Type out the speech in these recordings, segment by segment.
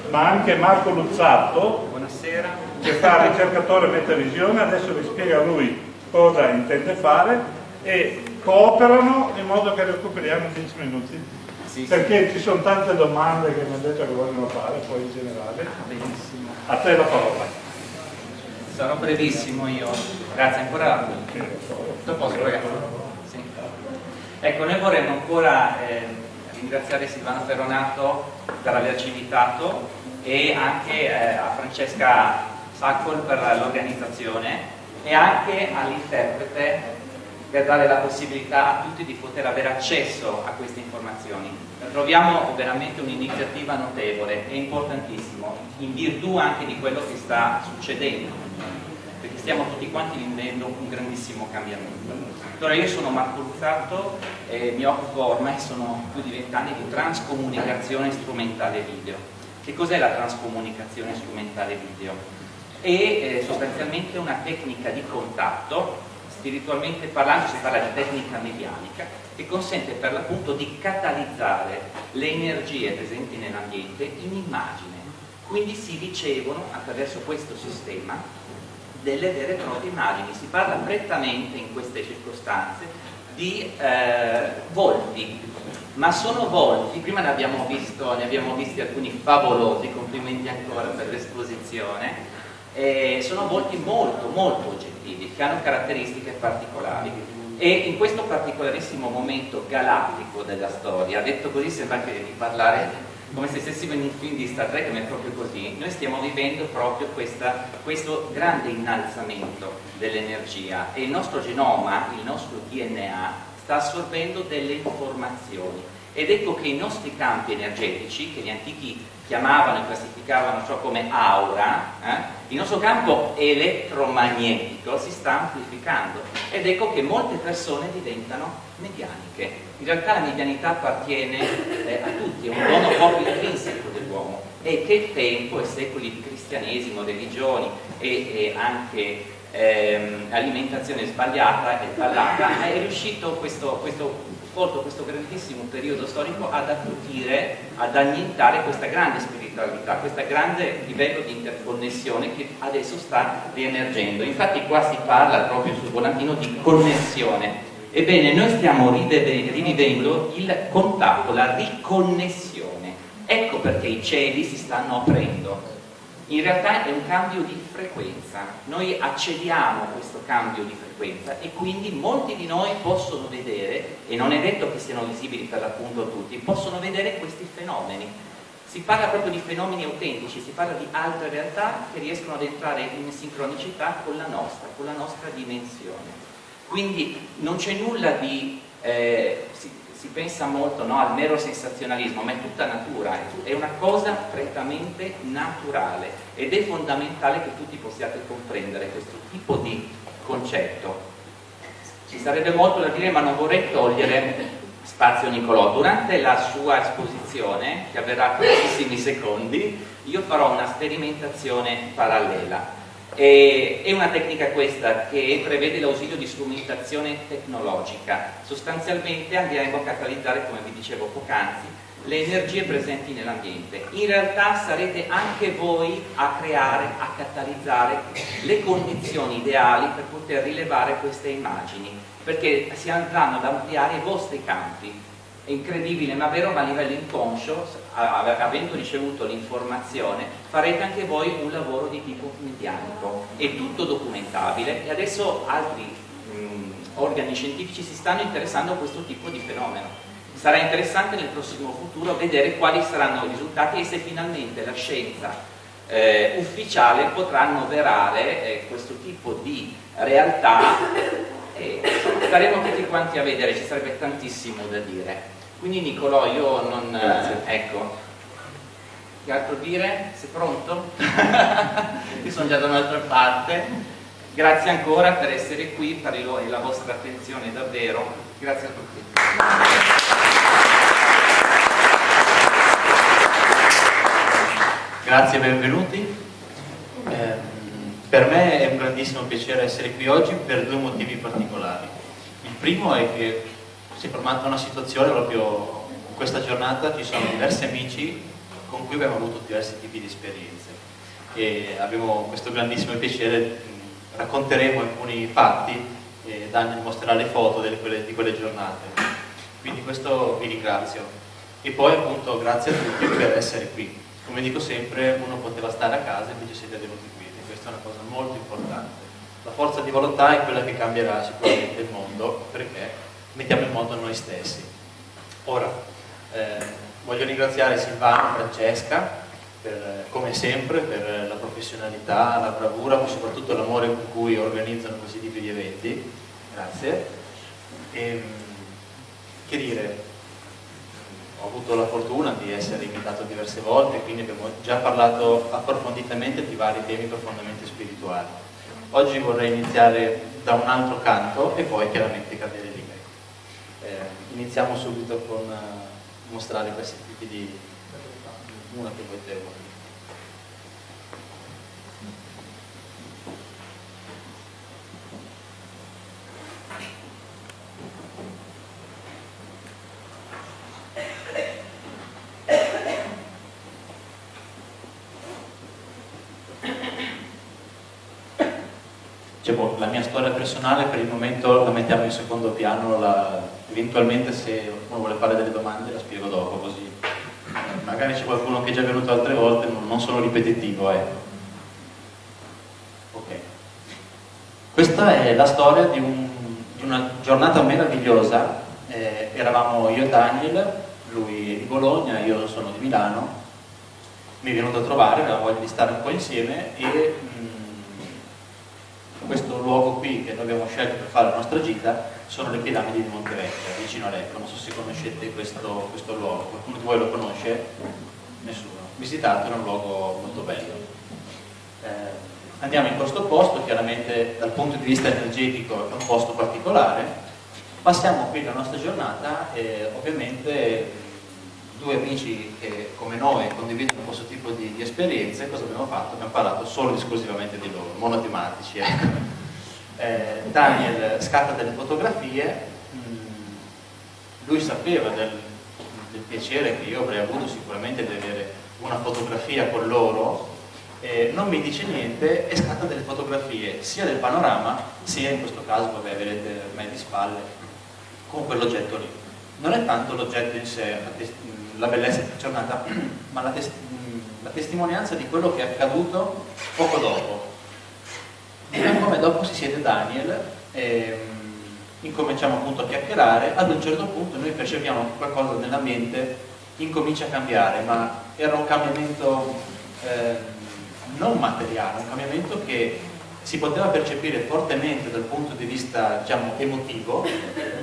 ma anche Marco Luzzatto. Buonasera. Che fa ricercatore metavisione, adesso vi spiega lui cosa intende fare e cooperano in modo che recuperiamo 10 minuti. Sì, Perché ci sono tante domande che mi hanno detto che vogliono fare, poi in generale. Benissimo. A te la parola. Sarò brevissimo io. Grazie ancora. Dopo ragazzi. Sì. Ecco, noi vorremmo ancora ringraziare Silvano Ferronato per averci invitato e anche a Francesca Saccol per l'organizzazione e anche all'interprete per dare la possibilità a tutti di poter avere accesso a queste informazioni. Troviamo veramente un'iniziativa notevole e importantissimo, in virtù anche di quello che sta succedendo, perché stiamo tutti quanti vivendo un grandissimo cambiamento. Allora io sono Marco Luzzatto e mi occupo ormai, sono più di 20 anni, di transcomunicazione strumentale video. Che cos'è la transcomunicazione strumentale video? È sostanzialmente una tecnica di contatto, spiritualmente parlando si parla di tecnica medianica, che consente per l'appunto di catalizzare le energie presenti nell'ambiente in immagine. Quindi si ricevono attraverso questo sistema delle vere e proprie immagini. Si parla prettamente in queste circostanze di volti, ma sono volti, prima ne abbiamo visti alcuni favolosi, complimenti ancora per l'esposizione. Sono volti molto molto oggettivi che hanno caratteristiche particolari e in questo particolarissimo momento galattico della storia, detto così sembra anche di parlare come se stessimo in un film di Star Trek, ma è proprio così. Noi stiamo vivendo proprio questo grande innalzamento dell'energia e il nostro genoma, il nostro DNA sta assorbendo delle informazioni ed ecco che i nostri campi energetici, che gli antichi chiamavano e classificavano ciò come aura, il nostro campo elettromagnetico si sta amplificando ed ecco che molte persone diventano medianiche. In realtà la medianità appartiene a tutti, è un dono proprio intrinseco dell'uomo e che tempo e secoli di cristianesimo, religioni e anche alimentazione sbagliata e ballata è riuscito questo grandissimo periodo storico ad attutire, ad annientare questa grande spiritualità, questo grande livello di interconnessione che adesso sta riemergendo. Infatti qua si parla proprio sul volantino di connessione. Ebbene, noi stiamo rivivendo il contatto, la riconnessione. Ecco perché i cieli si stanno aprendo. In realtà è un cambio di frequenza, noi accediamo a questo cambio di frequenza e quindi molti di noi possono vedere, e non è detto che siano visibili per l'appunto tutti, possono vedere questi fenomeni. Si parla proprio di fenomeni autentici, si parla di altre realtà che riescono ad entrare in sincronicità con la nostra dimensione. Quindi non c'è nulla di... si pensa molto, no, al mero sensazionalismo, ma è tutta natura, è una cosa prettamente naturale ed è fondamentale che tutti possiate comprendere questo tipo di concetto. Ci sarebbe molto da dire, ma non vorrei togliere spazio a Nicolò. Durante la sua esposizione, che avverrà tra pochissimi secondi, io farò una sperimentazione parallela. È una tecnica questa che prevede l'ausilio di strumentazione tecnologica. Sostanzialmente andremo a catalizzare, come vi dicevo poc'anzi, le energie presenti nell'ambiente. In realtà sarete anche voi a creare, a catalizzare le condizioni ideali per poter rilevare queste immagini, perché si andranno ad ampliare i vostri campi. È incredibile ma vero, ma a livello inconscio, avendo ricevuto l'informazione, farete anche voi un lavoro di tipo medianico. È tutto documentabile e adesso altri organi scientifici si stanno interessando a questo tipo di fenomeno. Sarà interessante nel prossimo futuro vedere quali saranno i risultati e se finalmente la scienza ufficiale potrà annoverare questo tipo di realtà. Staremo tutti quanti a vedere, ci sarebbe tantissimo da dire. Quindi Nicolò, io non... ecco, che altro dire? Sei pronto? Io sono già da un'altra parte. Grazie ancora per essere qui, per la vostra attenzione davvero. Grazie a tutti. Grazie e benvenuti. Per me è un grandissimo piacere essere qui oggi per due motivi particolari. Il primo è che si è formata una situazione proprio in questa giornata, ci sono diversi amici con cui abbiamo avuto diversi tipi di esperienze e abbiamo questo grandissimo piacere, racconteremo alcuni fatti e Daniel mostrerà le foto di quelle giornate, quindi questo vi ringrazio e poi appunto grazie a tutti per essere qui. Come dico sempre, uno poteva stare a casa e invece siete venuti qui e questa è una cosa molto importante. La forza di volontà è quella che cambierà sicuramente il mondo, perché mettiamo in moto noi stessi. Ora, voglio ringraziare Silvano e Francesca, come sempre, per la professionalità, la bravura, ma soprattutto l'amore con cui organizzano questi tipi di eventi. Grazie. Che dire, ho avuto la fortuna di essere invitato diverse volte, quindi abbiamo già parlato approfonditamente di vari temi profondamente spirituali. Oggi vorrei iniziare da un altro canto e poi chiaramente cadere lì. Iniziamo subito con mostrare questi tipi di... una che voi te. Diciamo, la mia storia personale per il momento la mettiamo in secondo piano, eventualmente se uno vuole fare delle domande la spiego dopo, così magari c'è qualcuno che è già venuto altre volte, non sono ripetitivo. Ok. Questa è la storia di una giornata meravigliosa, eravamo io e Daniel, lui è di Bologna, io sono di Milano, mi è venuto a trovare, aveva voglia di stare un po' insieme e questo luogo qui che noi abbiamo scelto per fare la nostra gita sono le piramidi di Montevecchia, vicino a Lecco. Non so se conoscete questo luogo, qualcuno di voi lo conosce? Nessuno. Visitatelo, è un luogo molto bello. Andiamo in questo posto, chiaramente dal punto di vista energetico è un posto particolare, passiamo qui la nostra giornata e ovviamente due amici che come noi condividono questo tipo di esperienze, cosa abbiamo fatto? Abbiamo parlato solo ed esclusivamente di loro, monotematici. Daniel scatta delle fotografie, lui sapeva del piacere che io avrei avuto sicuramente di avere una fotografia con loro, non mi dice niente e scatta delle fotografie sia del panorama sia in questo caso, vabbè, vedete me di spalle, con quell'oggetto lì. Non è tanto l'oggetto in sé, la bellezza della giornata, ma la testimonianza di quello che è accaduto poco dopo. E come dopo si siede Daniel e incominciamo appunto a chiacchierare, ad un certo punto noi percepiamo che qualcosa nell'ambiente incomincia a cambiare, ma era un cambiamento non materiale, un cambiamento che si poteva percepire fortemente dal punto di vista, diciamo, emotivo,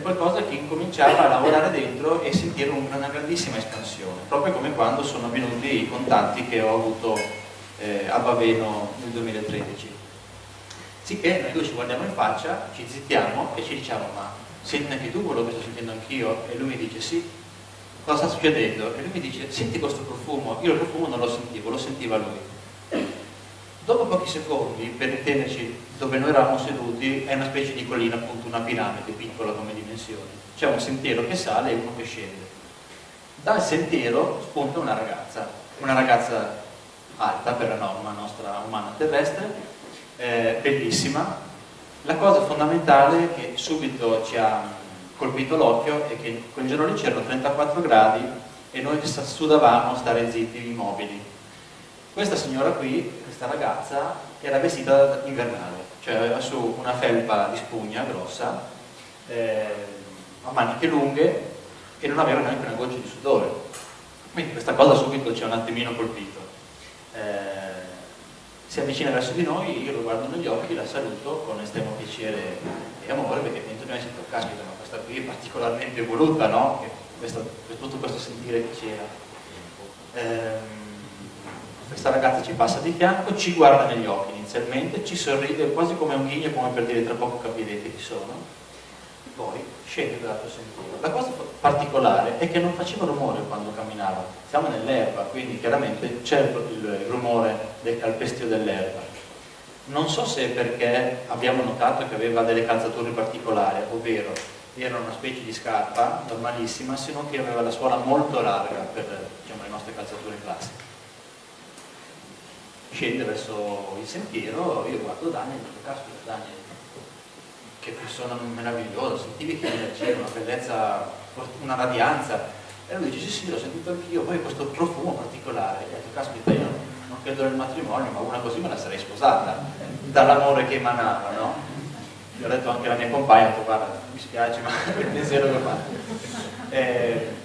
qualcosa che incominciava a lavorare dentro e sentire una grandissima espansione, proprio come quando sono avvenuti i contatti che ho avuto a Baveno nel 2013. Sicché noi due ci guardiamo in faccia, ci zittiamo e ci diciamo: ma senti anche tu quello che sto sentendo anch'io? E lui mi dice: sì. Cosa sta succedendo? E lui mi dice: senti questo profumo? Io il profumo non lo sentivo, lo sentiva lui. Dopo pochi secondi, per intenderci, dove noi eravamo seduti è una specie di collina, appunto una piramide piccola come dimensioni, c'è un sentiero che sale e uno che scende. Dal sentiero spunta una ragazza alta per la norma nostra umana terrestre, bellissima. La cosa fondamentale che subito ci ha colpito l'occhio è che quel giorno lì c'erano 34 gradi e noi sudavamo a stare zitti, immobili. Questa signora qui, questa ragazza, era vestita invernale, cioè aveva su una felpa di spugna grossa, a maniche lunghe e non aveva neanche una goccia di sudore. Quindi questa cosa subito ci ha un attimino colpito. Si avvicina verso di noi, io lo guardo negli occhi, la saluto con estremo piacere e amore, perché dentro di me sento: caspita, ma questa qui è particolarmente voluta, no? Tutto questo sentire che c'era. Questa ragazza ci passa di fianco, ci guarda negli occhi inizialmente, ci sorride quasi come un ghigno, come per dire: tra poco capirete chi sono, poi scende dall'altro sentiero. La cosa particolare è che non faceva rumore quando camminava, siamo nell'erba, quindi chiaramente c'è il rumore del calpestio dell'erba. Non so se è perché abbiamo notato che aveva delle calzature particolari, ovvero era una specie di scarpa normalissima, se non che aveva la suola molto larga per, diciamo, le nostre calzature classiche. Scende verso il sentiero, io guardo Daniel e dico, caspita Daniel, che persona meravigliosa, sentivi che c'era una bellezza, una radianza, e lui dice sì, l'ho sentito anch'io, poi questo profumo particolare, e ho detto, caspita, io non credo nel matrimonio, ma una così me la sarei sposata, dall'amore che emanava, no? Gli ho detto anche alla mia compagna, ho detto, guarda, mi spiace, ma il pensiero che ho fatto.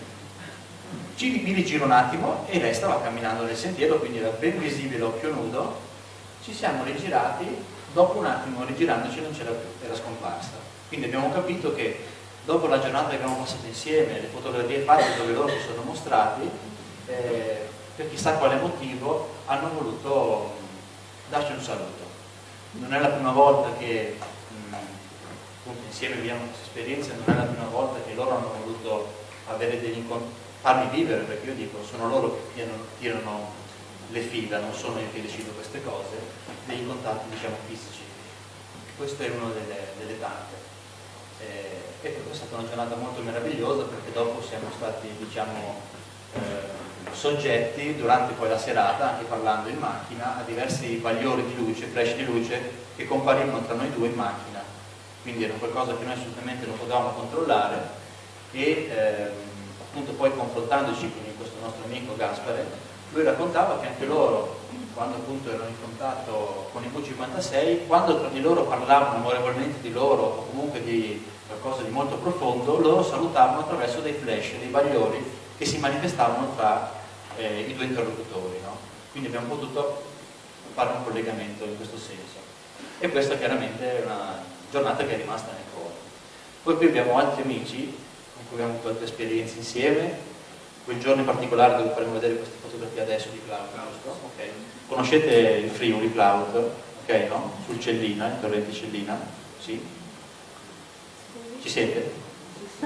Mi rigiro un attimo e lei stava camminando nel sentiero, quindi era ben visibile occhio nudo. Ci siamo rigirati, dopo un attimo rigirandoci non c'era più, era scomparsa. Quindi abbiamo capito che dopo la giornata che abbiamo passato insieme, le fotografie fatte dove loro si sono mostrati, per chissà quale motivo hanno voluto darci un saluto. Non è la prima volta che appunto, insieme viviamo queste esperienze, non è la prima volta che loro hanno voluto avere degli incontri, farmi vivere, perché io dico, sono loro che tirano le fila, non sono io che decido queste cose, dei contatti, diciamo, fisici. Questa è una delle tante. E per questa è stata una giornata molto meravigliosa, perché dopo siamo stati, diciamo, soggetti durante poi la serata, anche parlando in macchina, a diversi bagliori di luce, flash di luce che comparivano tra noi due in macchina. Quindi era qualcosa che noi assolutamente non potevamo controllare e appunto poi confrontandoci con questo nostro amico Gaspare, lui raccontava che anche loro, quando appunto erano in contatto con i V56, quando tra di loro parlavano amorevolmente di loro o comunque di qualcosa di molto profondo, loro salutavano attraverso dei flash, dei bagliori che si manifestavano tra i due interlocutori, no? Quindi abbiamo potuto fare un collegamento in questo senso. E questa chiaramente è una giornata che è rimasta nel cuore. Poi qui abbiamo altri amici con cui abbiamo avuto altre esperienze insieme. Quel giorno in particolare dove faremo vedere queste fotografie adesso di Cloud, giusto? Okay. Conoscete il Friuli Cloud? Ok, no? Sul Cellina, il torrente Cellina? Sì? Ci siete?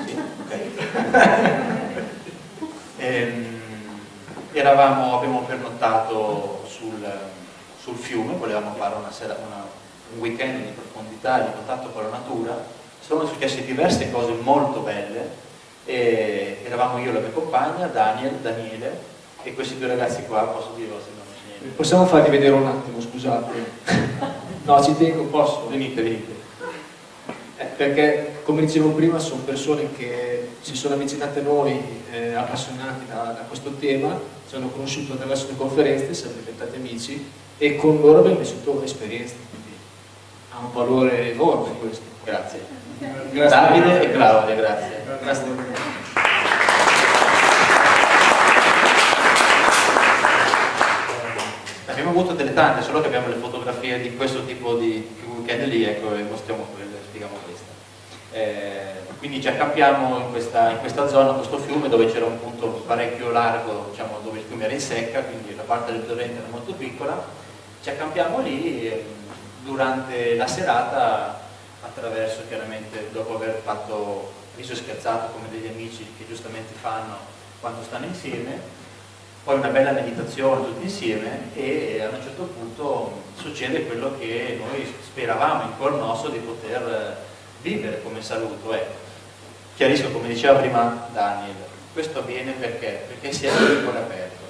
Sì? Ok. Abbiamo pernottato sul fiume, volevamo fare un weekend di profondità, di contatto con la natura. Sono successe diverse cose molto belle. E eravamo io e la mia compagna, Daniele, e questi due ragazzi qua, posso dirlo se non c'è niente. Possiamo farli vedere un attimo, scusate. No, ci tengo, posso? Venite. Perché, come dicevo prima, sono persone che si sono avvicinate a noi, appassionati da questo tema, ci hanno conosciuto attraverso le conferenze, siamo diventati amici e con loro abbiamo vissuto esperienze, quindi ha un valore enorme questo. Grazie. Grazie. Davide e Claudia, grazie. Abbiamo avuto delle tante, solo che abbiamo le fotografie di questo tipo di weekend lì, ecco, e mostriamo quelle, spieghiamo questa. Quindi ci accampiamo in questa zona, questo fiume, dove c'era un punto parecchio largo, diciamo, dove il fiume era in secca, quindi la parte del torrente era molto piccola. Ci accampiamo lì durante la serata, attraverso chiaramente, dopo aver riso e scherzato come degli amici che giustamente fanno quando stanno insieme, poi una bella meditazione tutti insieme e a un certo punto succede quello che noi speravamo in cuor nostro di poter vivere come saluto. Chiarisco, come diceva prima Daniel, questo avviene perché si è con il cuore aperto.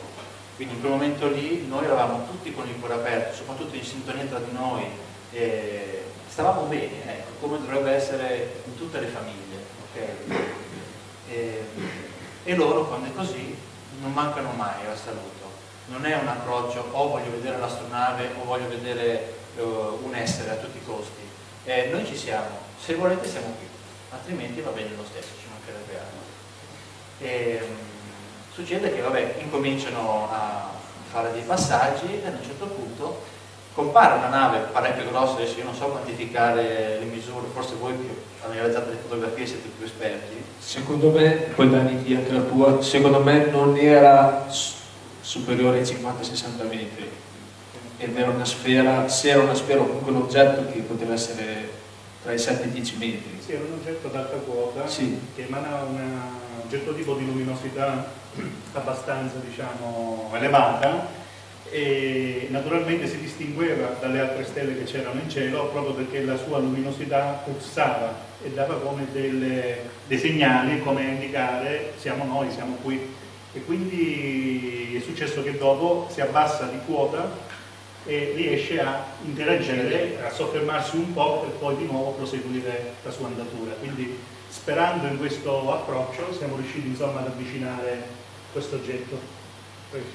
Quindi in quel momento lì noi eravamo tutti con il cuore aperto, soprattutto in sintonia tra di noi, stavamo bene, ecco, come dovrebbe essere in tutte le famiglie, okay? E loro, quando è così, non mancano mai al saluto. Non è un approccio o voglio vedere l'astronave o voglio vedere un essere a tutti i costi. Noi ci siamo, se volete siamo qui, altrimenti va bene lo stesso, ci mancherebbe altro. Succede che vabbè, incominciano a fare dei passaggi e a un certo punto compare una nave parecchio grossa, adesso io non so quantificare le misure, forse voi che avete realizzato le fotografie siete più esperti. Secondo me, poi Dani di anche la tua, secondo me non era superiore ai 50-60 metri ed era una sfera, se era una sfera o comunque un oggetto che poteva essere tra i 7 e i 10 metri. Sì, era un oggetto ad alta quota, sì, che emana un certo tipo di luminosità abbastanza, diciamo, elevata, e naturalmente si distingueva dalle altre stelle che c'erano in cielo proprio perché la sua luminosità pulsava e dava come dei segnali come a indicare siamo noi, siamo qui, e quindi è successo che dopo si abbassa di quota e riesce a interagire, a soffermarsi un po' per poi di nuovo proseguire la sua andatura. Quindi sperando in questo approccio siamo riusciti insomma ad avvicinare questo oggetto.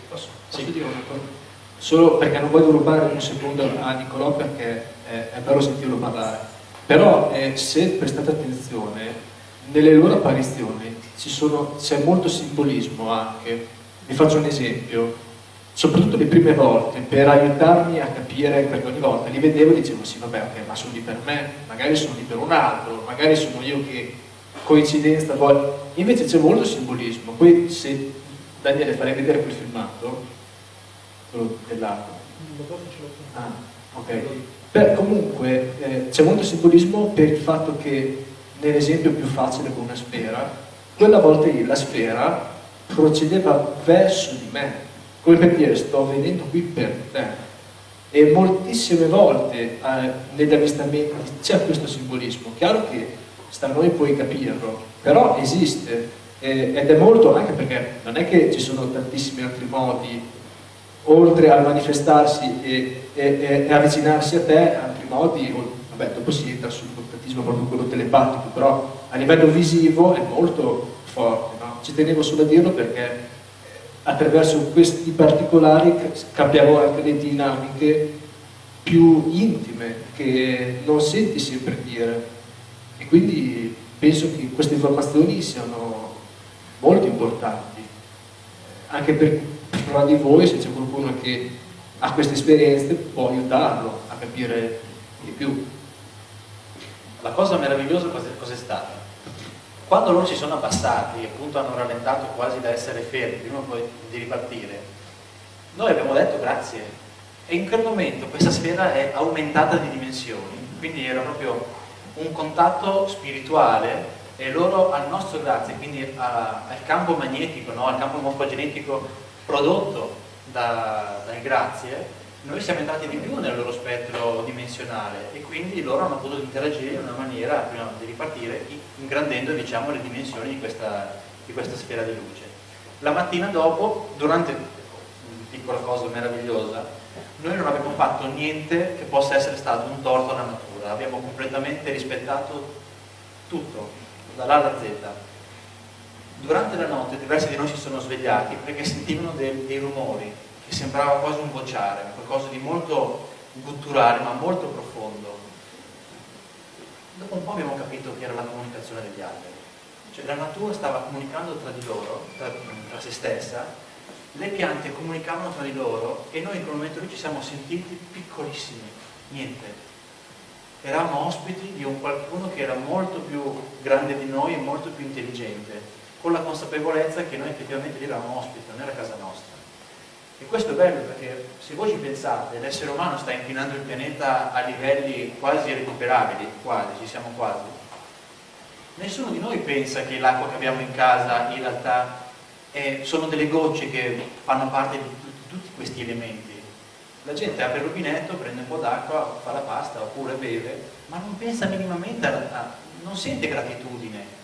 Posso dire una cosa? Solo perché non voglio rubare un secondo a Nicolò, perché è bello sentirlo parlare, però se prestate attenzione nelle loro apparizioni c'è molto simbolismo anche. Vi faccio un esempio, soprattutto le prime volte, per aiutarmi a capire, perché ogni volta li vedevo e dicevo sì vabbè ok, ma sono lì per me, magari sono lì per un altro, magari sono io che coincidenza voglio, invece c'è molto simbolismo. Poi se Daniele farei vedere quel filmato, quello dell'acqua. Ah, ok. Comunque c'è molto simbolismo per il fatto che nell'esempio più facile con una sfera, quella volta lì la sfera procedeva verso di me, come per dire sto venendo qui per te. E moltissime volte negli avvistamenti c'è questo simbolismo. Chiaro che sta a noi poi capirlo, però esiste ed è molto, anche perché non è che ci sono tantissimi altri modi oltre a manifestarsi e avvicinarsi a te, altri modi, vabbè dopo si entra sul contattismo proprio quello telepatico, però a livello visivo è molto forte, no? Ci tenevo solo a dirlo perché attraverso questi particolari capiamo anche le dinamiche più intime che non senti sempre dire, e quindi penso che queste informazioni siano molto importanti anche per tra di voi, se c'è qualcuno che ha queste esperienze può aiutarlo a capire di più. La cosa meravigliosa cos'è stata? Quando loro si sono abbassati e appunto hanno rallentato quasi da essere fermi prima poi di ripartire, noi abbiamo detto grazie, e in quel momento questa sfera è aumentata di dimensioni, quindi era proprio un contatto spirituale, e loro al nostro grazie, quindi al campo magnetico, no? Al campo morfogenetico prodotto dal grazie, noi siamo entrati di più nel loro spettro dimensionale e quindi loro hanno potuto interagire in una maniera, prima di ripartire, ingrandendo diciamo le dimensioni di questa sfera di luce. La mattina dopo, durante una piccola cosa meravigliosa, noi non abbiamo fatto niente che possa essere stato un torto alla natura, abbiamo completamente rispettato tutto, dall'A alla Z. Durante la notte diversi di noi si sono svegliati perché sentivano dei rumori che sembrava quasi un vociare, qualcosa di molto gutturale ma molto profondo. Dopo un po' abbiamo capito che era la comunicazione degli alberi, cioè la natura stava comunicando tra di loro, tra se stessa, le piante comunicavano tra di loro e noi in quel momento lì ci siamo sentiti piccolissimi, niente. Eravamo ospiti di un qualcuno che era molto più grande di noi e molto più intelligente, con la consapevolezza che noi effettivamente lì eravamo ospiti, non era casa nostra. E questo è bello perché se voi ci pensate, l'essere umano sta inquinando il pianeta a livelli quasi irrecuperabili, ci siamo quasi. Nessuno di noi pensa che l'acqua che abbiamo in casa in realtà sono delle gocce che fanno parte di tutti questi elementi. La gente apre il rubinetto, prende un po' d'acqua, fa la pasta oppure beve, ma non pensa minimamente, non sente gratitudine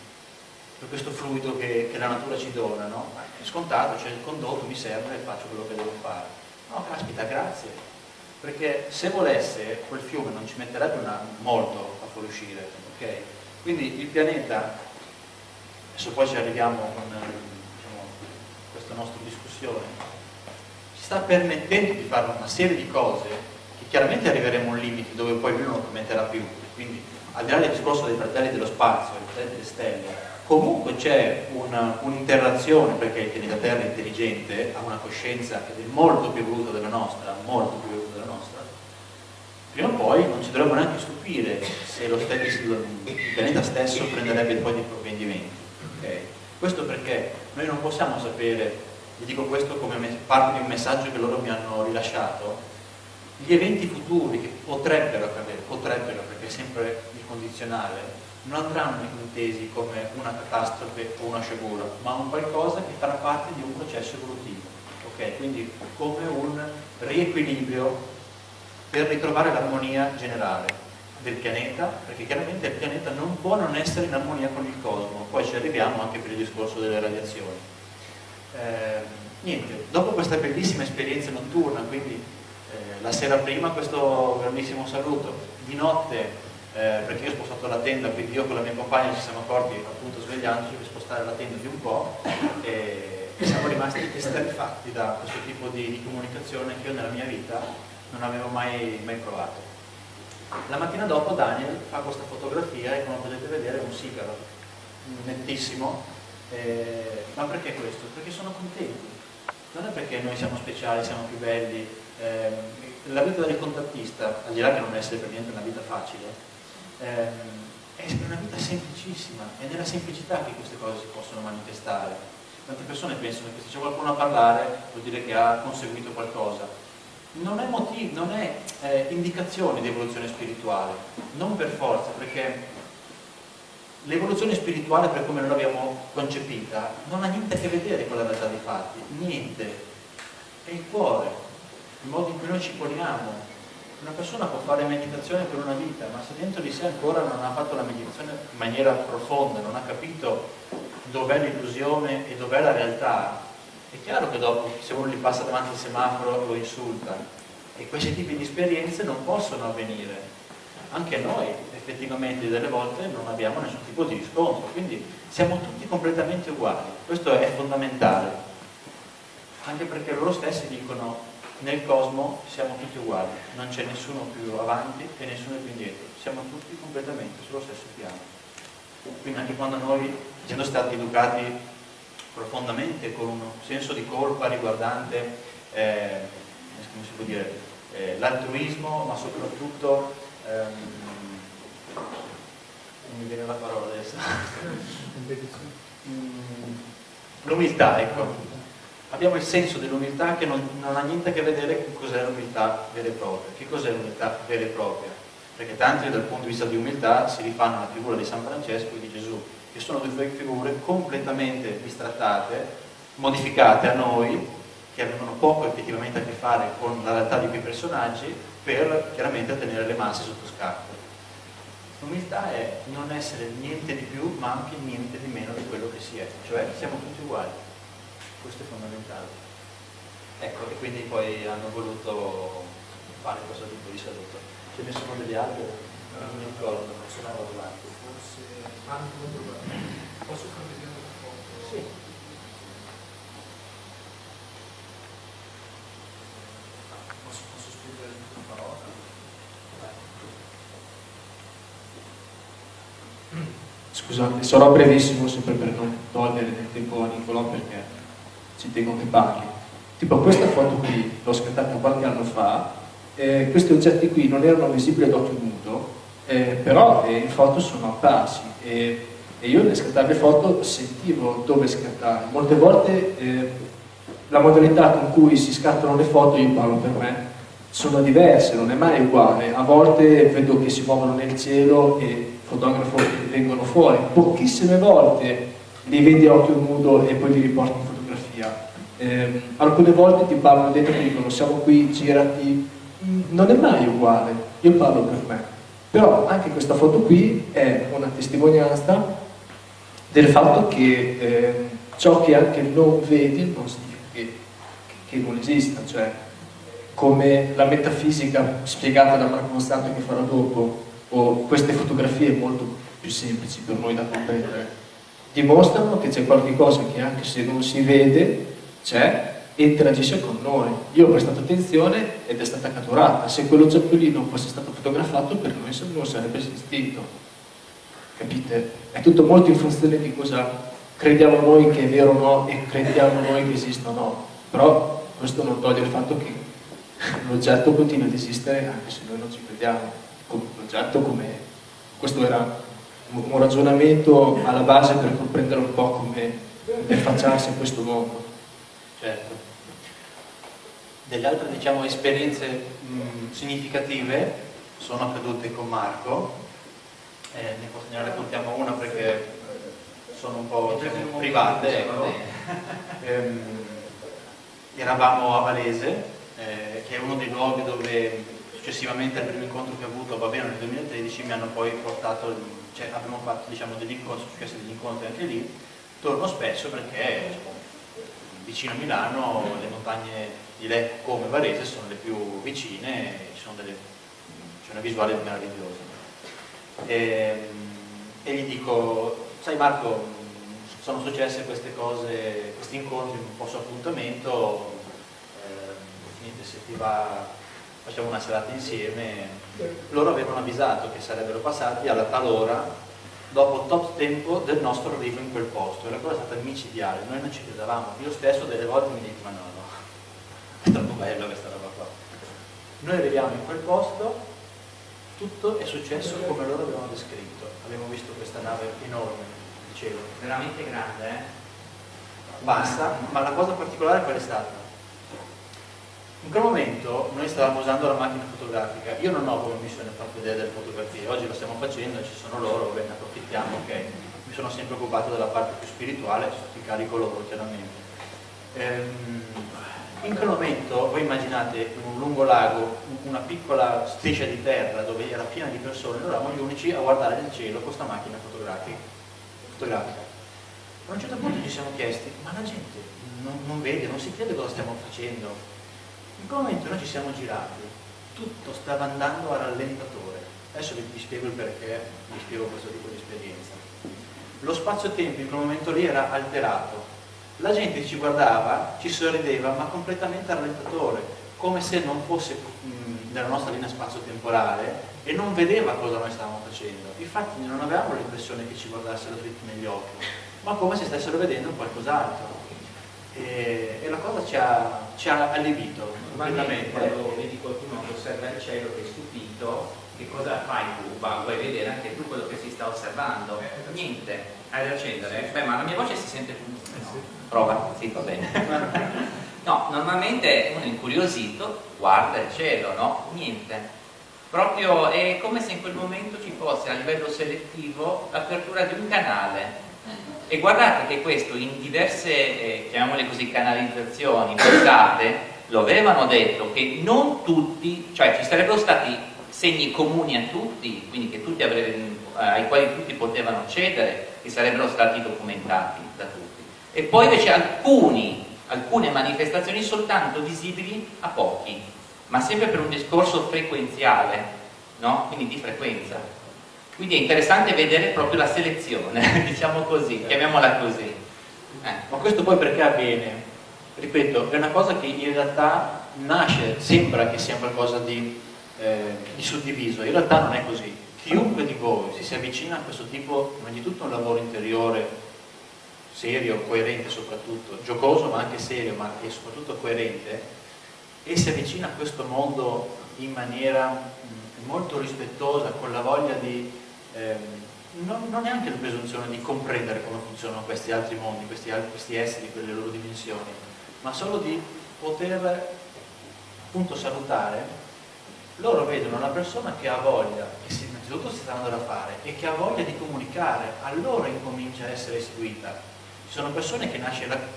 per questo fluido che la natura ci dona, no? È scontato, c'è il condotto, mi serve e faccio quello che devo fare. No, caspita, grazie, perché se volesse quel fiume non ci metterebbe molto a fuoriuscire, ok? Quindi il pianeta, adesso poi ci arriviamo con diciamo, questa nostra discussione, ci sta permettendo di fare una serie di cose che chiaramente arriveremo a un limite dove poi lui non lo permetterà più, quindi al di là del discorso dei fratelli dello spazio, dei fratelli delle stelle, comunque c'è un'interazione perché il pianeta Terra è intelligente, ha una coscienza ed è molto più evoluta della nostra, molto più evoluta della nostra. Prima o poi non ci dovremmo neanche stupire se il pianeta stesso prenderebbe poi dei provvedimenti. Okay? Questo perché noi non possiamo sapere, vi dico questo come parte di un messaggio che loro mi hanno rilasciato, gli eventi futuri che potrebbero accadere, perché è sempre il condizionale, non andranno intesi come una catastrofe o una sciagura, ma un qualcosa che farà parte di un processo evolutivo. Ok? ok? Quindi come un riequilibrio per ritrovare l'armonia generale del pianeta, perché chiaramente il pianeta non può non essere in armonia con il cosmo, poi ci arriviamo anche per il discorso delle radiazioni. Niente, dopo questa bellissima esperienza notturna, quindi la sera prima questo grandissimo saluto, di notte perché io ho spostato la tenda, quindi io con la mia compagna ci siamo accorti appunto svegliandoci per spostare la tenda di un po' e siamo rimasti esterrefatti da questo tipo di comunicazione che io nella mia vita non avevo mai provato. La mattina dopo Daniel fa questa fotografia e come potete vedere è un sigaro nettissimo, ma perché questo? Perché sono contenti, non è perché noi siamo speciali, siamo più belli. La vita del contattista, al di là che non essere per niente una vita facile, è una vita semplicissima, è nella semplicità che queste cose si possono manifestare. Tante persone pensano che se c'è qualcuno a parlare vuol dire che ha conseguito qualcosa. Non è indicazione di evoluzione spirituale, non per forza, perché l'evoluzione spirituale, per come noi l'abbiamo concepita, non ha niente a che vedere con la realtà dei fatti, niente. È il cuore, il modo in cui noi ci poniamo. Una persona può fare meditazione per una vita, ma se dentro di sé ancora non ha fatto la meditazione in maniera profonda, non ha capito dov'è l'illusione e dov'è la realtà, è chiaro che dopo, se uno gli passa davanti al semaforo, lo insulta. E questi tipi di esperienze non possono avvenire. Anche noi, effettivamente, delle volte non abbiamo nessun tipo di riscontro, quindi siamo tutti completamente uguali. Questo è fondamentale. Anche perché loro stessi dicono: nel cosmo siamo tutti uguali, non c'è nessuno più avanti e nessuno più indietro, siamo tutti completamente sullo stesso piano. Quindi anche quando noi, essendo stati educati profondamente con un senso di colpa riguardante come si può dire, l'altruismo, ma soprattutto non mi viene la parola adesso l'umiltà, ecco. Abbiamo il senso dell'umiltà che non ha niente a che vedere con cos'è l'umiltà vera e propria. Che cos'è l'umiltà vera e propria? Perché tanti dal punto di vista di umiltà si rifanno alla figura di San Francesco e di Gesù, che sono due figure completamente bistrattate, modificate a noi, che avevano poco effettivamente a che fare con la realtà di quei personaggi, per chiaramente tenere le masse sotto scacco. L'umiltà è non essere niente di più, ma anche niente di meno di quello che si è, cioè siamo tutti uguali. Questo è fondamentale. Ecco, e quindi poi hanno voluto fare questo tipo di saluto. Ce ne sono degli altri? Non mi ricordo, se no vado avanti. Forse posso far vedere una foto? Sì. Posso spiegare una parola? Scusate, sarò brevissimo sempre per non togliere del tempo a Nicolò perché ci tengo che parli. Tipo questa foto qui l'ho scattata qualche anno fa, questi oggetti qui non erano visibili ad occhio nudo, però in foto sono apparsi e io nel scattare le foto sentivo dove scattare. Molte volte la modalità con cui si scattano le foto, io parlo per me, sono diverse, non è mai uguale. A volte vedo che si muovono nel cielo e fotografo vengono fuori, pochissime volte li vedi a occhio nudo e poi li riporti in fotografia. Alcune volte ti parlano dentro e dicono siamo qui, girati, non è mai uguale, io parlo per me. Però anche questa foto qui è una testimonianza del fatto che ciò che anche non vedi non significa che non esista, cioè come la metafisica spiegata da Marco Monsanto che farò dopo, o queste fotografie molto più semplici per noi da comprendere, dimostrano che c'è qualche cosa che anche se non si vede c'è e interagisce con noi. Io ho prestato attenzione ed è stata catturata. Se quell'oggetto lì non fosse stato fotografato, per noi non sarebbe esistito. Capite? È tutto molto in funzione di cosa crediamo noi che è vero o no e crediamo noi che esista o no. Però questo non toglie il fatto che l'oggetto continua ad esistere anche se noi non ci crediamo. L'oggetto come... Questo era un ragionamento alla base per comprendere un po' come interfacciarsi in questo mondo. Certo. Delle altre, diciamo, esperienze significative sono accadute con Marco, ne raccontiamo una perché sono un po' private, ecco. eravamo a Varese, che è uno dei luoghi dove successivamente al primo incontro che ho avuto a Baveno nel 2013 mi hanno poi portato, cioè abbiamo fatto degli incontri, successi degli incontri anche lì. Torno spesso perché vicino a Milano le montagne di Lecco come Varese sono le più vicine, c'è una visuale meravigliosa. E gli dico, sai Marco, sono successe queste cose, questi incontri, un posto appuntamento, niente, se ti va facciamo una serata insieme. Loro avevano avvisato che sarebbero passati alla tal ora dopo tot tempo del nostro arrivo in quel posto, e la cosa è stata micidiale, noi non ci credevamo, io stesso delle volte mi dico ma no, è troppo bello questa roba qua. Noi arriviamo in quel posto, tutto è successo come loro avevano descritto, abbiamo visto questa nave enorme, il cielo, veramente grande, basta, ma la cosa particolare qual è stata? In quel momento noi stavamo usando la macchina fotografica, io non ho come missione far vedere delle fotografie, oggi lo stiamo facendo, ci sono loro, ne approfittiamo, ok? Mi sono sempre occupato della parte più spirituale, ti carico loro chiaramente. In quel momento voi immaginate in un lungo lago una piccola striscia di terra dove era piena di persone, noi eravamo gli unici a guardare il cielo con questa macchina fotografica. A un certo punto ci siamo chiesti, ma la gente non vede, non si crede cosa stiamo facendo. In quel momento noi ci siamo girati, tutto stava andando a rallentatore. Adesso vi spiego il perché, vi spiego questo tipo di esperienza. Lo spazio-tempo in quel momento lì era alterato. La gente ci guardava, ci sorrideva, ma completamente a rallentatore, come se non fosse nella nostra linea spazio-temporale e non vedeva cosa noi stavamo facendo. Infatti non avevamo l'impressione che ci guardassero dritti negli occhi, ma come se stessero vedendo qualcos'altro. E la cosa ci ha allibito completamente. Quando vedi qualcuno che osserva il cielo che è stupito, che cosa fai tu? Vuoi vedere anche tu quello che si sta osservando? Niente, hai da accendere? Beh, ma la mia voce si sente più. No. Prova, sì, va bene. No, normalmente uno incuriosito guarda il cielo, no? Niente. Proprio è come se in quel momento ci fosse a livello selettivo l'apertura di un canale. E guardate che questo in diverse, chiamiamole così, canalizzazioni passate, lo avevano detto che non tutti, cioè ci sarebbero stati segni comuni a tutti, quindi che tutti ai quali tutti potevano accedere, che sarebbero stati documentati da tutti. E poi invece alcune manifestazioni soltanto visibili a pochi, ma sempre per un discorso frequenziale, no? Quindi di frequenza. Quindi è interessante vedere proprio la selezione, diciamo così, chiamiamola così. Ma questo poi perché avviene? Ripeto, è una cosa che in realtà nasce, sembra che sia qualcosa di suddiviso, in realtà non è così. Chiunque di voi si avvicina a questo tipo, prima di tutto un lavoro interiore, serio, coerente soprattutto, giocoso ma anche serio, ma e soprattutto coerente, e si avvicina a questo mondo in maniera molto rispettosa, con la voglia di non neanche la presunzione di comprendere come funzionano questi altri mondi, questi esseri per le loro dimensioni, ma solo di poter appunto salutare. Loro vedono una persona che ha voglia, che innanzitutto si sta andando da fare e che ha voglia di comunicare, allora incomincia a essere seguita. Ci sono persone che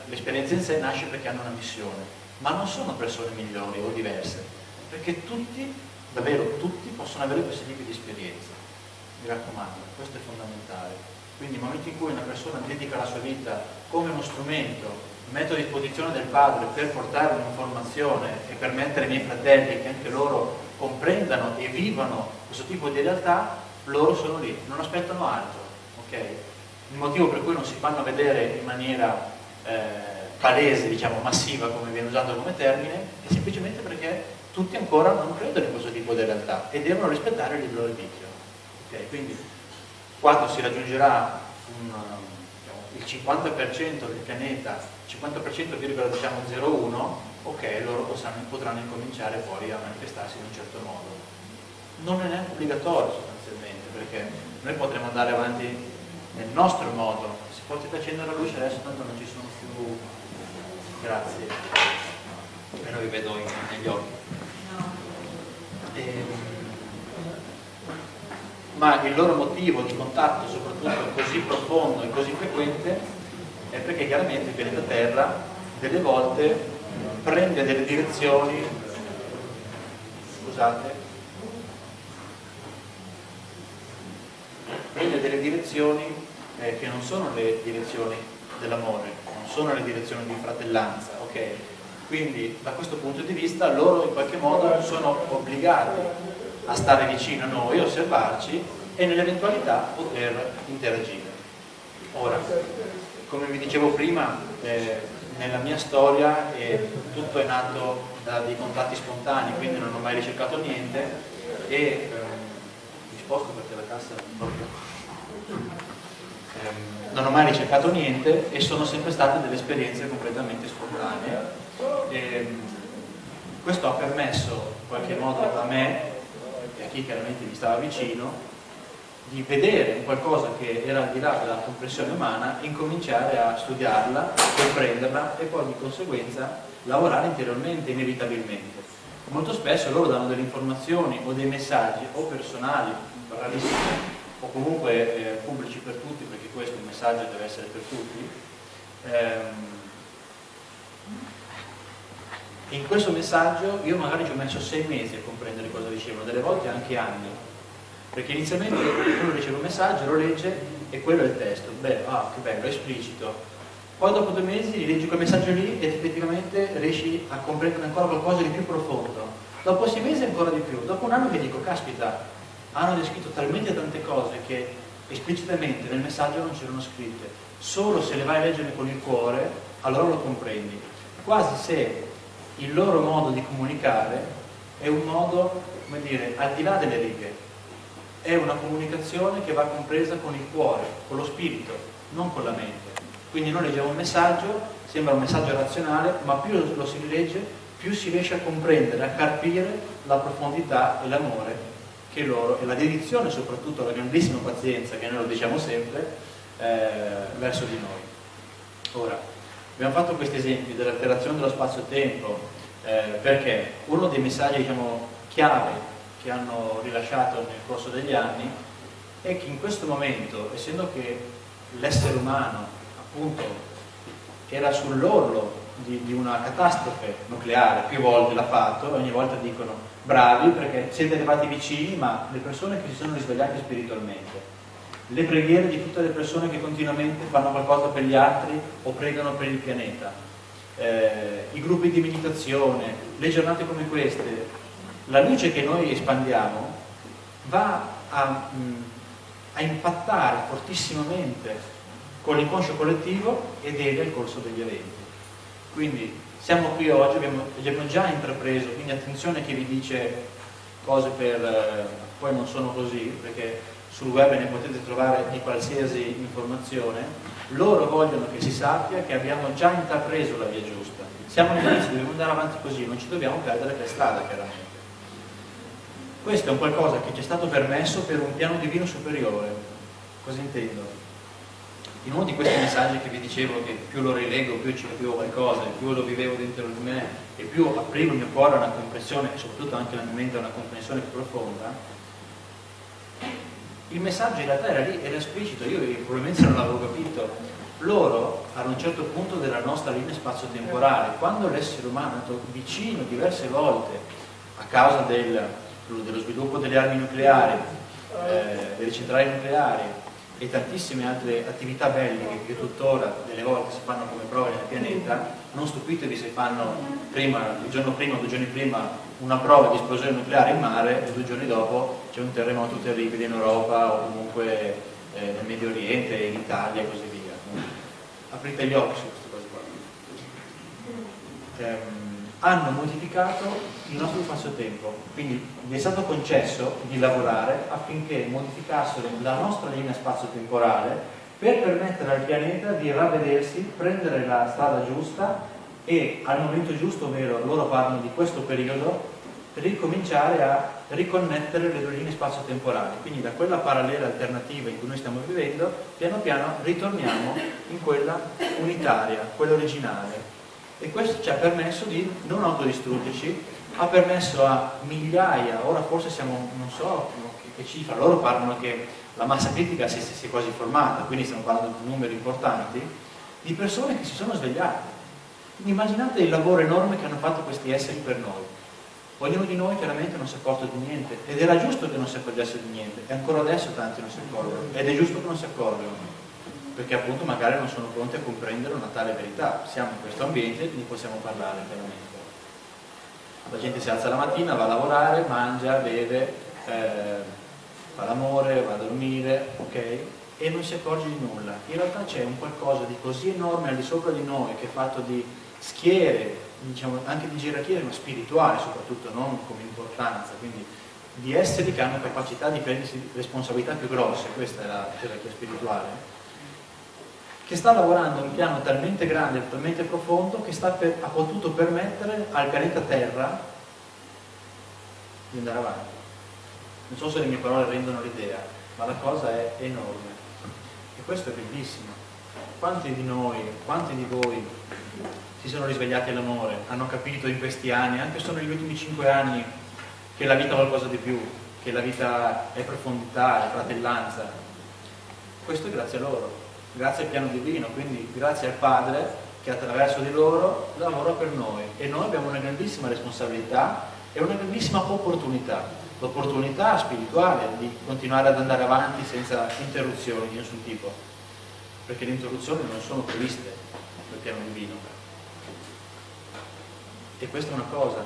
l'esperienza in sé nasce perché hanno una missione, ma non sono persone migliori o diverse, perché tutti, davvero tutti, possono avere questi tipi di esperienze. Mi raccomando, questo è fondamentale. Quindi nel momento in cui una persona dedica la sua vita come uno strumento, metto a disposizione del padre per portare un'informazione e permettere ai miei fratelli che anche loro comprendano e vivano questo tipo di realtà, loro sono lì, non aspettano altro, ok? Il motivo per cui non si fanno vedere in maniera palese, diciamo massiva, come viene usato come termine, è semplicemente perché tutti ancora non credono in questo tipo di realtà e devono rispettare il libero arbitrio. Okay? Quindi quando si raggiungerà il 50% del pianeta, 50,01, ok, loro potranno incominciare poi a manifestarsi in un certo modo. Non è neanche obbligatorio sostanzialmente, perché noi potremo andare avanti nel nostro modo. Se potete accendere la luce adesso, tanto non ci sono più. Grazie. E noi vi vedo negli occhi. Ma il loro motivo di contatto, soprattutto così profondo e così frequente, è perché chiaramente il pianeta Terra delle volte prende delle direzioni, prende delle direzioni che non sono le direzioni dell'amore, non sono le direzioni di fratellanza, ok? Quindi da questo punto di vista loro in qualche modo sono obbligati a stare vicino a noi, osservarci e nell'eventualità poter interagire. Ora, come vi dicevo prima, nella mia storia tutto è nato da dei contatti spontanei, quindi non ho mai ricercato niente e mi sposto perché la cassa è proprio... non ho mai ricercato niente e sono sempre state delle esperienze completamente spontanee. Questo ha permesso in qualche modo a me e a chi chiaramente mi stava vicino di vedere qualcosa che era al di là della comprensione umana e incominciare a studiarla, comprenderla e poi di conseguenza lavorare interiormente inevitabilmente. Molto spesso loro danno delle informazioni o dei messaggi o personali, rarissimi, o comunque pubblici per tutti, perché questo il messaggio deve essere per tutti. In questo messaggio io magari ci ho messo 6 mesi a comprendere cosa dicevano, delle volte anche anni, perché inizialmente uno riceve un messaggio, lo legge e quello è il testo, beh, che bello, è esplicito. Poi dopo 2 mesi rileggi quel messaggio lì ed effettivamente riesci a comprendere ancora qualcosa di più profondo. Dopo 6 mesi ancora di più, dopo un anno mi dico, caspita, hanno descritto talmente tante cose che esplicitamente nel messaggio non c'erano scritte, solo se le vai a leggere con il cuore allora lo comprendi, quasi se il loro modo di comunicare è un modo, come dire, al di là delle righe, è una comunicazione che va compresa con il cuore, con lo spirito, non con la mente. Quindi noi leggiamo un messaggio, sembra un messaggio razionale, ma più lo si legge, più si riesce a comprendere, a carpire la profondità e l'amore che loro, e la dedizione, soprattutto la grandissima pazienza, che noi lo diciamo sempre, verso di noi. Ora, abbiamo fatto questi esempi dell'alterazione dello spazio-tempo, perché uno dei messaggi, diciamo, chiave che hanno rilasciato nel corso degli anni è che in questo momento, essendo che l'essere umano, appunto, era sull'orlo di una catastrofe nucleare, più volte l'ha fatto, e ogni volta dicono bravi perché siete arrivati vicini, ma le persone che si sono risvegliate spiritualmente, le preghiere di tutte le persone che continuamente fanno qualcosa per gli altri o pregano per il pianeta, i gruppi di meditazione, le giornate come queste, la luce che noi espandiamo va a impattare fortissimamente con l'inconscio collettivo e delia il corso degli eventi. Quindi siamo qui oggi, abbiamo già intrapreso, quindi attenzione che vi dice cose poi non sono così, perché sul web ne potete trovare di qualsiasi informazione. Loro vogliono che si sappia che abbiamo già intrapreso la via giusta, siamo all'inizio, dobbiamo andare avanti così, non ci dobbiamo perdere per strada, chiaramente. Questo è un qualcosa che ci è stato permesso per un piano divino superiore. Cosa intendo? In uno di questi messaggi che vi dicevo, che più lo rileggo, più ci capivo qualcosa, più lo vivevo dentro di me e più aprivo il mio cuore a una comprensione e soprattutto anche la mia mente a una comprensione più profonda, il messaggio in realtà era lì, era esplicito, io probabilmente non l'avevo capito. Loro, ad un certo punto della nostra linea spazio-temporale, quando l'essere umano è andato vicino diverse volte a causa dello sviluppo delle armi nucleari, delle centrali nucleari e tantissime altre attività belliche che tuttora delle volte si fanno come prove nel pianeta, non stupitevi se fanno il giorno prima o 2 giorni prima una prova di esplosione nucleare in mare e 2 giorni dopo c'è un terremoto terribile in Europa o comunque nel Medio Oriente, in Italia e così via. Aprite gli occhi su queste cose qua. Hanno modificato il nostro spazio-tempo, quindi vi è stato concesso di lavorare affinché modificassero la nostra linea spazio-temporale per permettere al pianeta di ravvedersi, prendere la strada giusta e al momento giusto, ovvero loro parlano di questo periodo, ricominciare a riconnettere le 2 linee spazio-temporali. Quindi da quella parallela alternativa in cui noi stiamo vivendo, piano piano ritorniamo in quella unitaria, quella originale. E questo ci ha permesso di non autodistruggerci, ha permesso a migliaia, ora forse siamo, non so che cifra, loro parlano che la massa critica si è quasi formata, quindi stiamo parlando di numeri importanti, di persone che si sono svegliate. Immaginate il lavoro enorme che hanno fatto questi esseri per noi. Ognuno di noi chiaramente non si è accorto di niente, ed era giusto che non si accorgesse di niente, e ancora adesso tanti non si accorgono, ed è giusto che non si accorgano, perché appunto magari non sono pronti a comprendere una tale verità. Siamo in questo ambiente, ne possiamo parlare chiaramente. La gente si alza la mattina, va a lavorare, mangia, beve, fa l'amore, va a dormire, ok? E non si accorge di nulla. In realtà c'è un qualcosa di così enorme al di sopra di noi, che è fatto di schiere, diciamo anche di gerarchie, ma spirituali soprattutto, non come importanza, quindi di esseri che hanno capacità di prendersi responsabilità più grosse, questa è la gerarchia spirituale, che sta lavorando a un piano talmente grande, talmente profondo, che ha potuto permettere al pianeta Terra di andare avanti. Non so se le mie parole rendono l'idea, ma la cosa è enorme. E questo è bellissimo. Quanti di noi, quanti di voi si sono risvegliati all'amore, hanno capito in questi anni, anche solo negli ultimi 5 anni, che la vita è qualcosa di più, che la vita è profondità, è fratellanza? Questo è grazie a loro, grazie al piano divino, quindi grazie al Padre che attraverso di loro lavora per noi, e noi abbiamo una grandissima responsabilità e una grandissima opportunità, l'opportunità spirituale di continuare ad andare avanti senza interruzioni di nessun tipo, perché le interruzioni non sono previste nel piano divino. E questa è una cosa.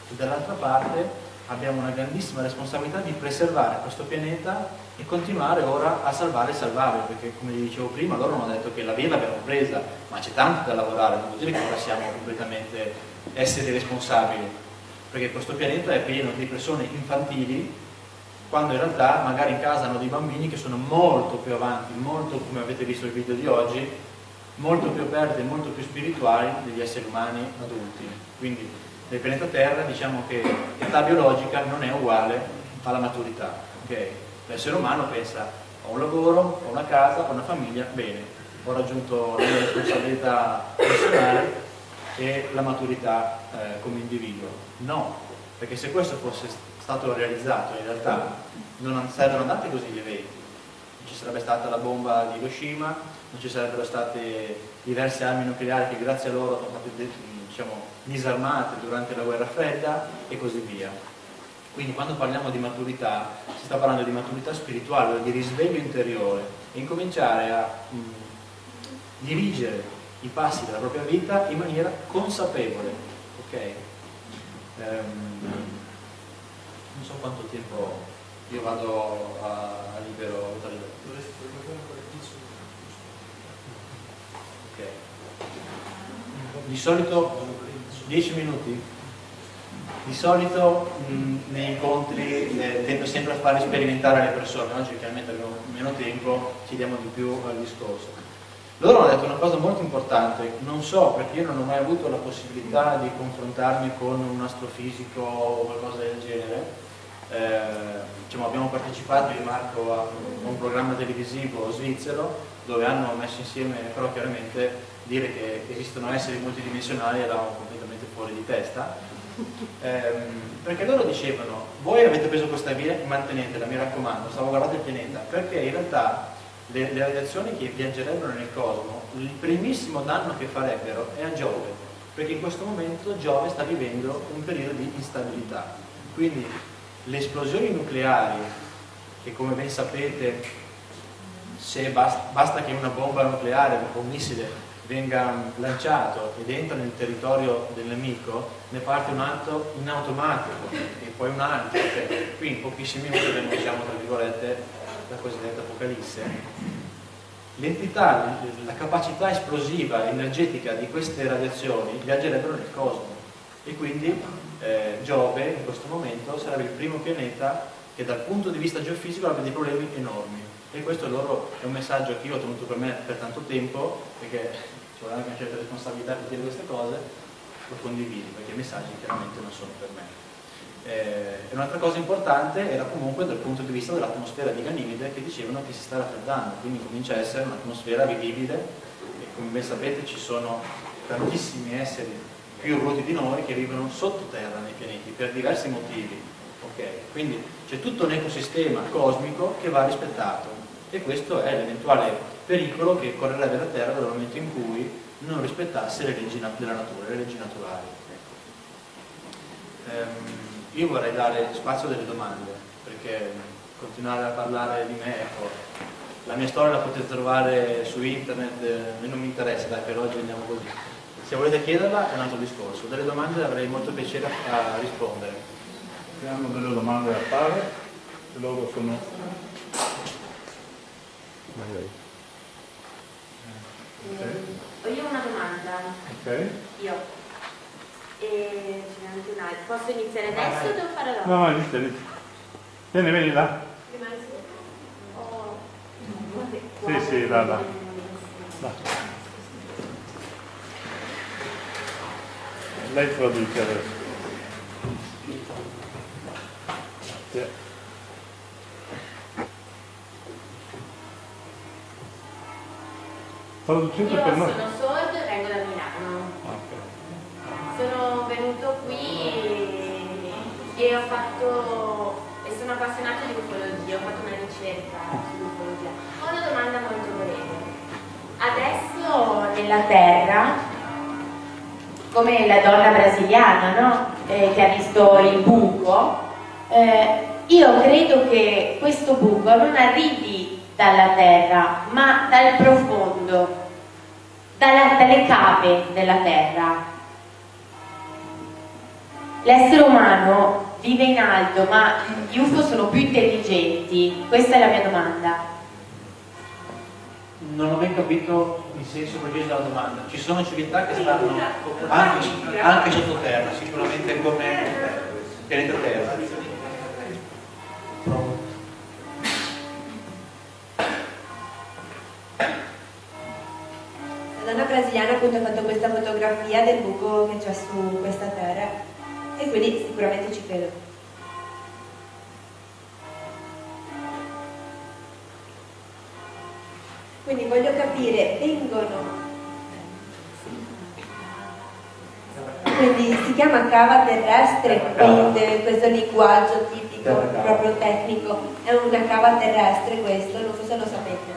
E dall'altra parte abbiamo una grandissima responsabilità di preservare questo pianeta e continuare ora a salvare il salvabile, perché come vi dicevo prima, loro hanno detto che la via l'abbiamo presa, ma c'è tanto da lavorare, non vuol dire che ora siamo completamente esseri responsabili, perché questo pianeta è pieno di persone infantili, quando in realtà magari in casa hanno dei bambini che sono molto più avanti, molto, come avete visto il video di oggi, molto più aperti e molto più spirituali degli esseri umani adulti. Quindi nel pianeta Terra diciamo che l'età biologica non è uguale alla maturità, ok? L'essere umano pensa: ho un lavoro, ho una casa, ho una famiglia, bene, ho raggiunto la mia responsabilità personale e la maturità come individuo. No, perché se questo fosse stato realizzato in realtà non sarebbero andati così gli eventi, non ci sarebbe stata la bomba di Hiroshima, non ci sarebbero state diverse armi nucleari che grazie a loro sono state, diciamo, disarmate durante la guerra fredda e così via. Quindi quando parliamo di maturità si sta parlando di maturità spirituale, di risveglio interiore, e incominciare a dirigere i passi della propria vita in maniera consapevole, ok? Non so quanto tempo ho. Io vado a libero. Ok. Di solito 10 minuti. Di solito nei incontri tendo sempre a fare sperimentare le persone. Oggi chiaramente abbiamo meno tempo, ci diamo di più al discorso. Loro hanno detto una cosa molto importante, non so, perché io non ho mai avuto la possibilità di confrontarmi con un astrofisico o qualcosa del genere. Diciamo, abbiamo partecipato io e Marco a un programma televisivo svizzero dove hanno messo insieme, però chiaramente dire che esistono esseri multidimensionali eravamo completamente fuori di testa, perché loro dicevano: voi avete preso questa via, mantenetela, mi raccomando, salvaguardate il pianeta, perché in realtà le radiazioni che viaggerebbero nel cosmo, il primissimo danno che farebbero è a Giove, perché in questo momento Giove sta vivendo un periodo di instabilità. Quindi le esplosioni nucleari, che come ben sapete, se basta che una bomba nucleare o un missile venga lanciato ed entra nel territorio del nemico, ne parte un altro in automatico e poi un altro, cioè, qui in pochissimi minuti abbiamo, diciamo, tra virgolette, la cosiddetta apocalisse. L'entità, la capacità esplosiva energetica di queste radiazioni viaggerebbero nel cosmo, e quindi Giove in questo momento sarebbe il primo pianeta che dal punto di vista geofisico abbia dei problemi enormi, e questo è un messaggio che io ho tenuto per me per tanto tempo, perché ci vuole anche una certa responsabilità per dire queste cose, lo condivido, perché i messaggi chiaramente non sono per me. E un'altra cosa importante era comunque dal punto di vista dell'atmosfera di Ganimede, che dicevano che si sta raffreddando, quindi comincia a essere un'atmosfera vivibile, e come ben sapete ci sono tantissimi esseri più evoluti di noi che vivono sottoterra nei pianeti per diversi motivi, okay? Quindi c'è tutto un ecosistema cosmico che va rispettato, e questo è l'eventuale pericolo che correrebbe la Terra dal momento in cui non rispettasse le leggi della natura, le leggi naturali. Io vorrei dare spazio a delle domande, perché continuare a parlare di me, ecco, la mia storia la potete trovare su internet, non mi interessa, dai, per oggi andiamo così. Se volete chiederla è un altro discorso, delle domande avrei molto piacere a rispondere. Abbiamo delle domande da fare, se loro sono... Io ho una domanda. Ok. Io. E ce n'è anche un'altra. Posso iniziare adesso o devo fare dopo? No, inizia. Vieni là. Oh. Sì, là. Lei traduce adesso. Sì. Traducete Io per noi. sono sordo e vengo da Milano. Ok. Sono venuto qui e sono appassionato di ufologia, ho fatto una ricerca sull'ufologia. Ho una domanda molto breve. Adesso nella Terra, come la donna brasiliana, no? Che ha visto il buco, io credo che questo buco non arrivi dalla Terra, ma dal profondo, dalle cave della Terra. L'essere umano vive in alto, ma gli UFO sono più intelligenti? Questa è la mia domanda. Non ho ben capito il senso preciso della domanda. Ci sono civiltà che stanno anche sottoterra, sicuramente come il pianeta Terra. La donna brasiliana appunto ha fatto questa fotografia del buco che c'è su questa terra e quindi sicuramente ci credo. Quindi voglio capire, quindi si chiama cava terrestre, quindi questo linguaggio tipico, proprio tecnico, è una cava terrestre questo, non so se lo sapete.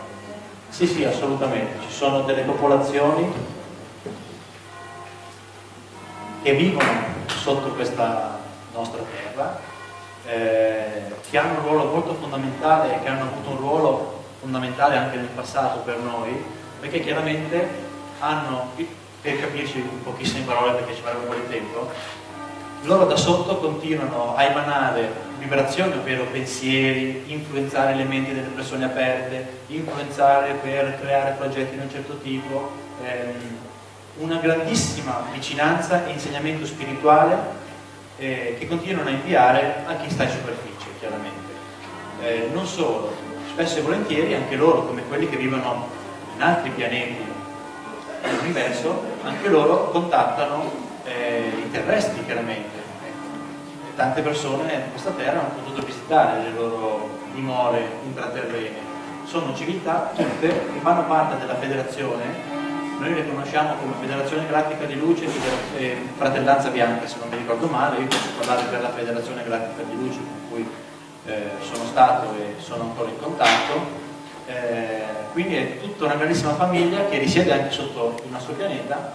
Sì, assolutamente. Ci sono delle popolazioni che vivono sotto questa nostra terra, che hanno un ruolo molto fondamentale e che hanno avuto un ruolo fondamentale anche nel passato per noi, perché chiaramente hanno, per capirci in pochissime parole perché ci vorrebbe un po' di tempo, loro da sotto continuano a emanare vibrazioni, ovvero pensieri, influenzare le menti delle persone aperte, influenzare per creare progetti di un certo tipo, una grandissima vicinanza e insegnamento spirituale che continuano a inviare a chi sta in superficie, chiaramente. Non solo, spesso e volentieri anche loro, come quelli che vivono in altri pianeti dell'universo, anche loro contattano i terrestri, chiaramente. Tante persone in questa terra hanno potuto visitare le loro dimore intraterrene. Sono civiltà tutte che fanno parte della federazione, noi le conosciamo come Federazione Galattica di Luce e Fratellanza Bianca, se non mi ricordo male. Io posso parlare per la Federazione Galattica di Luce con cui sono stato e sono ancora in contatto. Quindi è tutta una grandissima famiglia che risiede anche sotto il nostro pianeta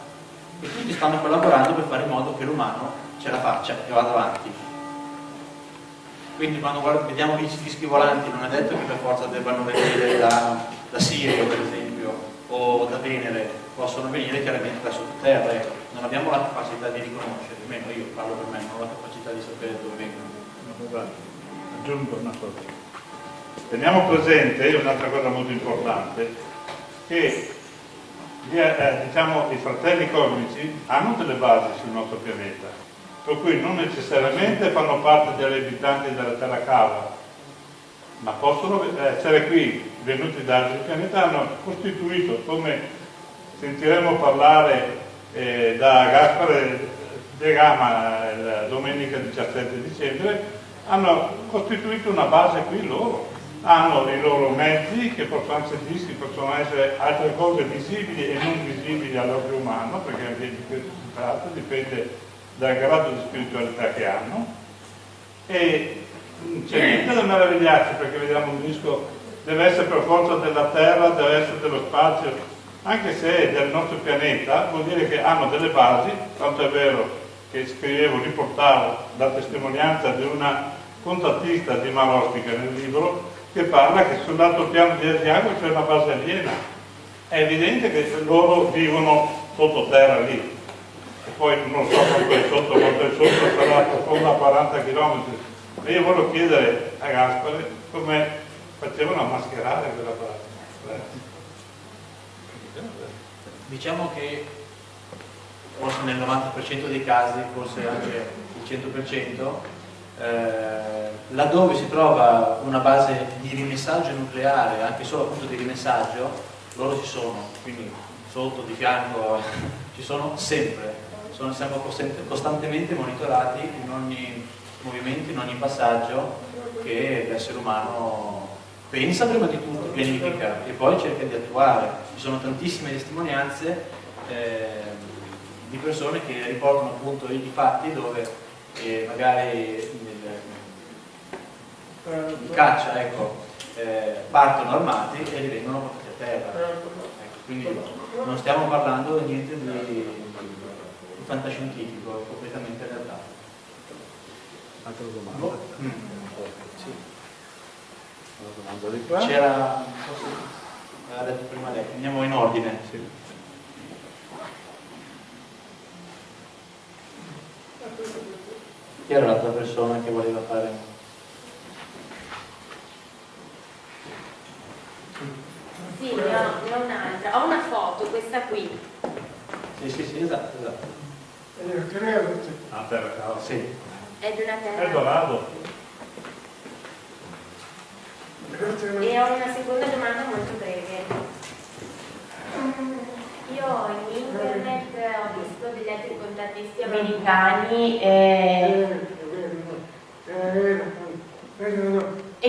e tutti stanno collaborando per fare in modo che l'umano ce la faccia e vada avanti. Quindi quando vediamo i dischi volanti non è detto che per forza debbano venire da Sirio, per esempio, o da Venere, possono venire chiaramente da sottoterra. Ecco. Non abbiamo la capacità di riconoscere, almeno io parlo per me, non ho la capacità di sapere dove vengono. Aggiungo una cosa. Teniamo presente un'altra cosa molto importante, che diciamo, i fratelli cosmici hanno delle basi sul nostro pianeta, per cui non necessariamente fanno parte degli abitanti della terra cava, ma possono essere qui, venuti da altri pianeti, hanno costituito, come sentiremo parlare da Gaspare De Gama la domenica 17 dicembre, hanno costituito una base qui loro. Hanno i loro mezzi che possono essere dischi, possono essere altre cose visibili e non visibili all'occhio umano, perché anche di questo si tratta, dipende dal grado di spiritualità che hanno. E c'è niente da meravigliarsi perché vediamo un disco, deve essere per forza della terra, deve essere dello spazio. anche se è del nostro pianeta, vuol dire che hanno delle basi, tanto è vero che scrivevo, riportavo la testimonianza di una contattista di Marostica nel libro, che parla che sull'altro piano di Asiago c'è una base aliena. È evidente che loro vivono sottoterra lì, e poi non so quanto è sotto, sarà profonda a 40 km. E io voglio chiedere a Gaspare come facevano a mascherare quella base. Diciamo che forse nel 90% dei casi, forse anche il 100%, laddove si trova una base di rimessaggio nucleare, anche solo appunto di rimessaggio, loro ci sono, quindi sotto, di fianco, ci sono sempre, siamo costantemente monitorati in ogni movimento, in ogni passaggio che l'essere umano pensa prima di tutto, pianifica e poi cerca di attuare. Ci sono tantissime testimonianze di persone che riportano appunto i fatti dove magari i caccia, ecco, partono armati e li vengono portati a terra. Ecco, quindi non stiamo parlando di niente di fantascientifico, è completamente realtà. Altra domanda? C'era, aveva detto prima lei, andiamo in ordine. Sì. Chi era l'altra persona che voleva fare? Sì, ne ho un'altra. Ho una foto, questa qui. Sì, esatto. Ah, terra, Sì. È di una terra. Eldorado. E ho una seconda domanda molto breve. Io in internet ho visto degli altri contattisti americani e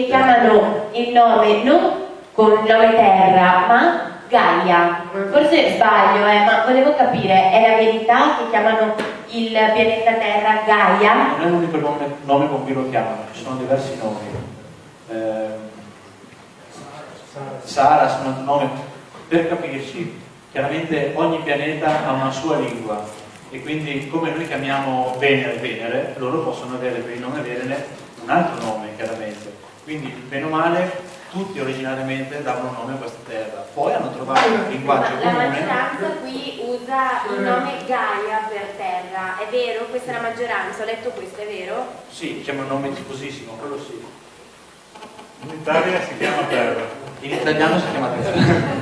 chiamano il nome non con il nome Terra, ma Gaia. Forse sbaglio, ma volevo capire, è la verità che chiamano il pianeta Terra Gaia? Non è l'unico nome con cui lo chiamano, ci sono diversi nomi. Saras, un altro nome, per capirci, chiaramente ogni pianeta ha una sua lingua e quindi come noi chiamiamo Venere, loro possono avere per il nome Venere un altro nome, chiaramente. Quindi, bene o male, tutti originariamente davano un nome a questa terra, poi hanno trovato un linguaggio La comune. maggioranza qui usa il nome Gaia per terra, è vero? Questa è la maggioranza, ho letto questo, è vero? Sì, diciamo un nome diffusissimo, quello sì. In Italia si chiama terra. In italiano si chiama terra.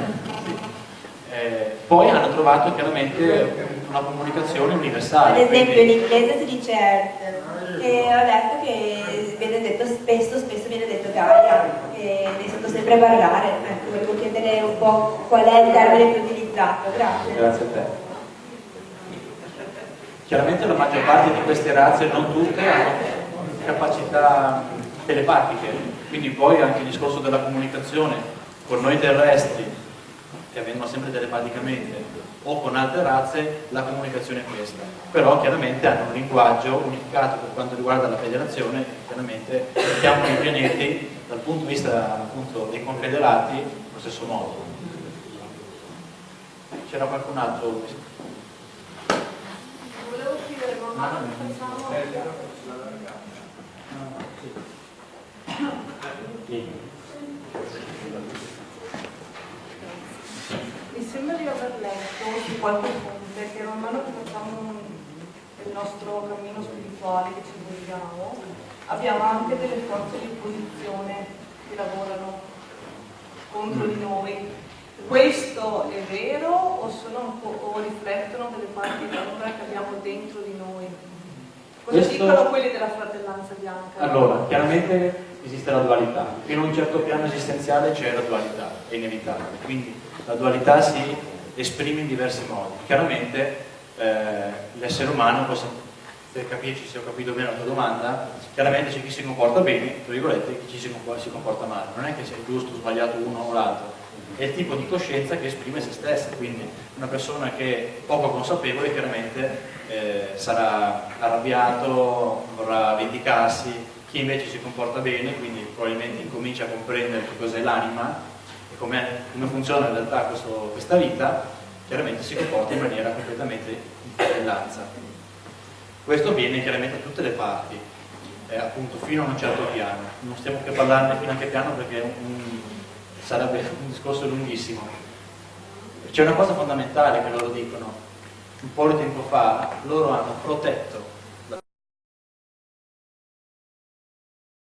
Poi hanno trovato chiaramente una comunicazione universale. Ad esempio quindi... in inglese si dice Earth e ho letto che viene detto spesso viene detto Gaia e ne sento sempre parlare. Ecco, volevo chiedere un po' qual è il termine più utilizzato. Grazie. Grazie a te. Chiaramente la maggior parte di queste razze, non tutte, hanno capacità telepatiche, quindi poi anche il discorso della comunicazione con noi terrestri, che avvengono sempre telepaticamente, o con altre razze, la comunicazione è questa. Però chiaramente hanno un linguaggio unificato per quanto riguarda la federazione, chiaramente mettiamo i pianeti dal punto di vista appunto dei confederati allo stesso modo. C'era qualcun altro? Volevo chiedere, ma facciamo... Mi sembra di aver letto su qualche fonte che man mano che facciamo il nostro cammino spirituale, che ci muoviamo, abbiamo anche delle forze di opposizione che lavorano contro di noi. Questo è vero o riflettono delle parti d'ombra che abbiamo dentro di noi? Cosa dicono quelli della fratellanza bianca? Allora, chiaramente esiste la dualità, in un certo piano esistenziale c'è la dualità, è inevitabile, quindi la dualità si esprime in diversi modi. Chiaramente l'essere umano, per capirci se ho capito bene la tua domanda, chiaramente c'è chi si comporta bene, tra virgolette, e chi si comporta male, non è che sia giusto o sbagliato uno o l'altro, è il tipo di coscienza che esprime se stessa, quindi una persona che è poco consapevole chiaramente sarà arrabbiato, vorrà vendicarsi, chi invece si comporta bene, quindi probabilmente incomincia a comprendere che cos'è l'anima, e come funziona in realtà questa vita, chiaramente si comporta in maniera completamente in fratellanza. Questo avviene chiaramente a tutte le parti, appunto fino a un certo piano. Non stiamo qui a parlarne fino a che piano perché sarebbe un discorso lunghissimo. C'è una cosa fondamentale che loro dicono: un po' di tempo fa loro hanno protetto